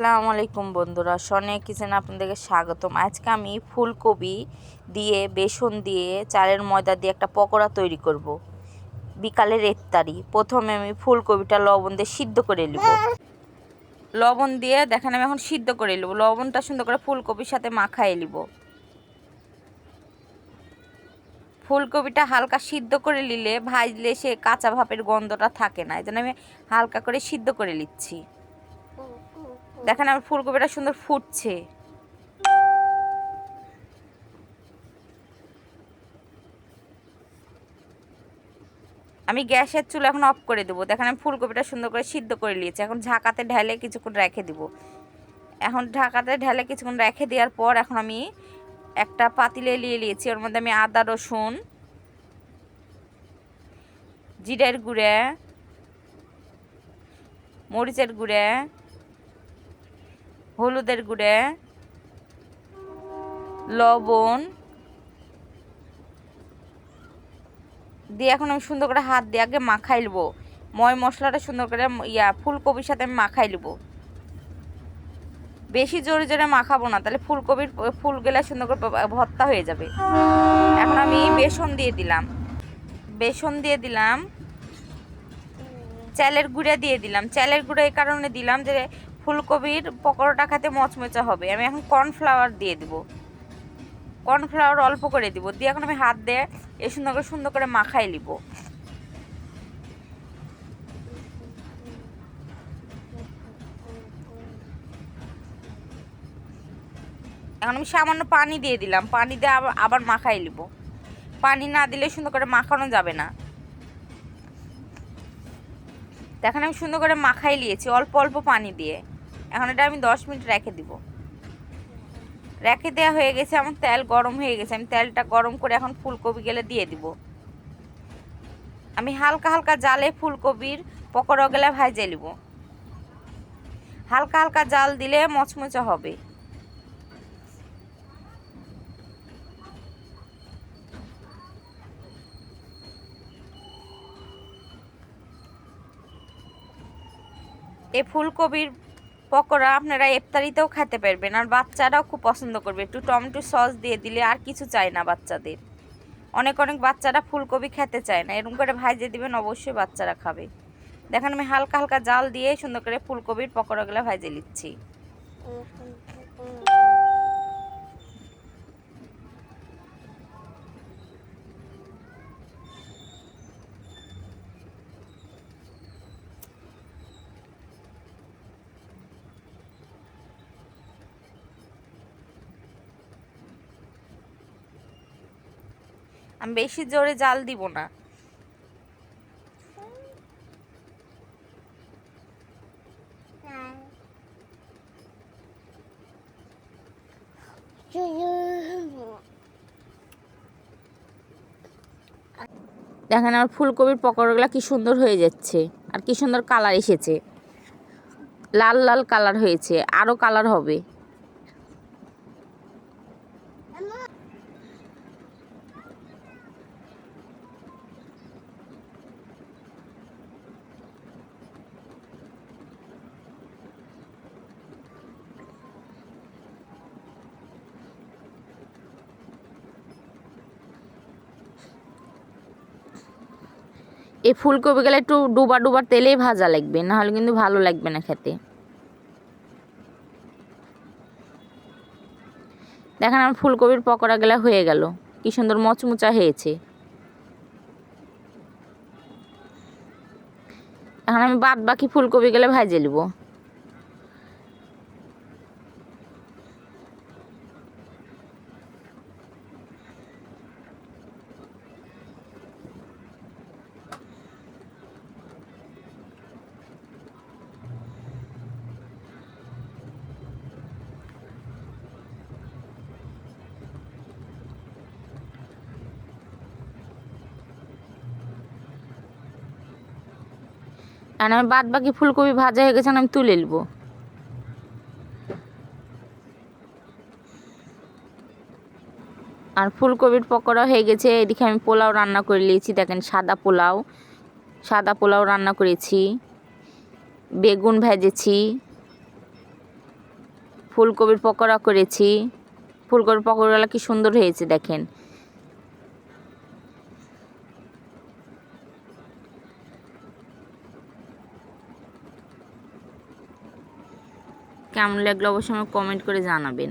আসসালামু আলাইকুম বন্ধুরা, সোনিয়া কিচেনে আপনাদেরকে স্বাগতম। আজকে আমি ফুলকপি দিয়ে বেসন দিয়ে চালের ময়দা দিয়ে একটা পকোড়া তৈরি করব। বিকালের ইফতারি। প্রথমে আমি ফুলকপিটা লবণ দিয়ে সিদ্ধ করে নেব। লবণ দিয়ে দেখেন আমি এখন সিদ্ধ করে নেব। লবণটা সুন্দর করে ফুলকপির সাথে মাখাই নেব। ফুলকপিটা হালকা সিদ্ধ করে নিলে ভাজলে সে কাঁচা ভাপের গন্ধটা থাকে না, এই জন্য আমি হালকা করে সিদ্ধ করে নিচ্ছি। দেখেন আমার ফুলকপিটা সুন্দর ফুটছে। আমি গ্যাসের চুলা এখন অফ করে দেবো। দেখেন আমি ফুলকপিটা সুন্দর করে সিদ্ধ করে নিয়েছি। এখন ঢাকাতে ঢেলে কিছুক্ষণ রেখে দিব। এখন ঢাকাতে ঢেলে কিছুক্ষণ রেখে দেওয়ার পর এখন আমি একটা পাতিলে নিয়ে নিয়েছি। ওর মধ্যে আমি আদা, রসুন, জিরের গুঁড়ে, মরিচের গুঁড়ে, হলুদের গুঁড়ে, লবণ দিয়ে এখন আমি সুন্দর করে হাত দিয়ে আগে মাখাই নেবো। মশলাটা সুন্দর করে ফুলকপির সাথে আমি মাখাই নেবো। বেশি জোরে জোরে মাখাবো না, তাহলে ফুলকপির ফুলগুলা সুন্দর করে ভর্তা হয়ে যাবে। এখন আমি বেসন দিয়ে দিলাম, চালের গুঁড়া দিয়ে দিলাম। চালের গুঁড়া এই কারণে দিলাম যে ফুলকপির পকোড়াটা খেতে মচমচা হবে। আমি এখন কর্নফ্লাওয়ার দিয়ে দিব। কর্নফ্লাওয়ার অল্প করে দিব, দিয়ে এখন আমি হাত দিয়ে সুন্দর করে মাখাই নিব। এখন আমি সামান্য পানি দিয়ে দিলাম। পানি দিয়ে আবার মাখাই নিব। পানি না দিলে সুন্দর করে মাখানো যাবে না। দেখেন আমি সুন্দর করে মাখাই নিয়েছি অল্প অল্প পানি দিয়ে। এখন এটা আমি 10 মিনিট রেখে দিব। রেখে দেওয়া হয়ে গেছে। আমার তেল গরম হয়ে গেছে। আমি তেলটা গরম করে এখন ফুলকপি গেলে দিয়ে দিব। আমি হালকা হালকা জালে ফুলকপির পকোড়া গেলে ভাজে নিব। হালকা হালকা জাল দিলে মচমচে হবে। এই ফুলকপির পকোড়া আপনারা ইফতারিতেও খেতে পারবেন, আর বাচ্চারাও খুব পছন্দ করবে। একটু টমেটো সস দিয়ে দিলে আর কিছু চাই না বাচ্চাদের। অনেক বাচ্চারা ফুলকপি খেতে চায় না, এরকম করে ভাজে দিবেন, অবশ্যই বাচ্চারা খাবে। দেখেন আমি হালকা হালকা জাল দিয়ে সুন্দর করে ফুলকপির পকোড়াগুলো ভাজে নিচ্ছি। আমি বেশি জোরে জাল দিব না। দেখেন আমার ফুলকপির পকোড়াগুলো কি সুন্দর হয়ে যাচ্ছে, আর কি সুন্দর কালার এসেছে। লাল লাল কালার হয়েছে, আরও কালার হবে। এই ফুলকপিগুলো একটু ডুবা ডুবা তেলেই ভাজা লাগবে, নাহলে কিন্তু ভালো লাগবে না খেতে। দেখেন আমার ফুলকপির পকোড়াগুলো হয়ে গেল, কি সুন্দর মচমুচা হয়েছে। এখন আমি বাদ বাকি ফুলকপিগুলো ভাজে নেব। আর আমি বাদ বাকি ফুলকপি ভাজা হয়ে গেছে, আমি তুলে নেব। আর ফুলকপির পকোড়া হয়ে গেছে। এদিকে আমি পোলাও রান্না করে নিয়েছি। দেখেন সাদা পোলাও রান্না করেছি, বেগুন ভেজেছি, ফুলকপির পকোড়া করেছি। ফুলকপির পকোড়াগুলো কি সুন্দর হয়েছে দেখেন। কেমন লাগলো অবশ্যই আমাকে কমেন্ট করে জানাবেন।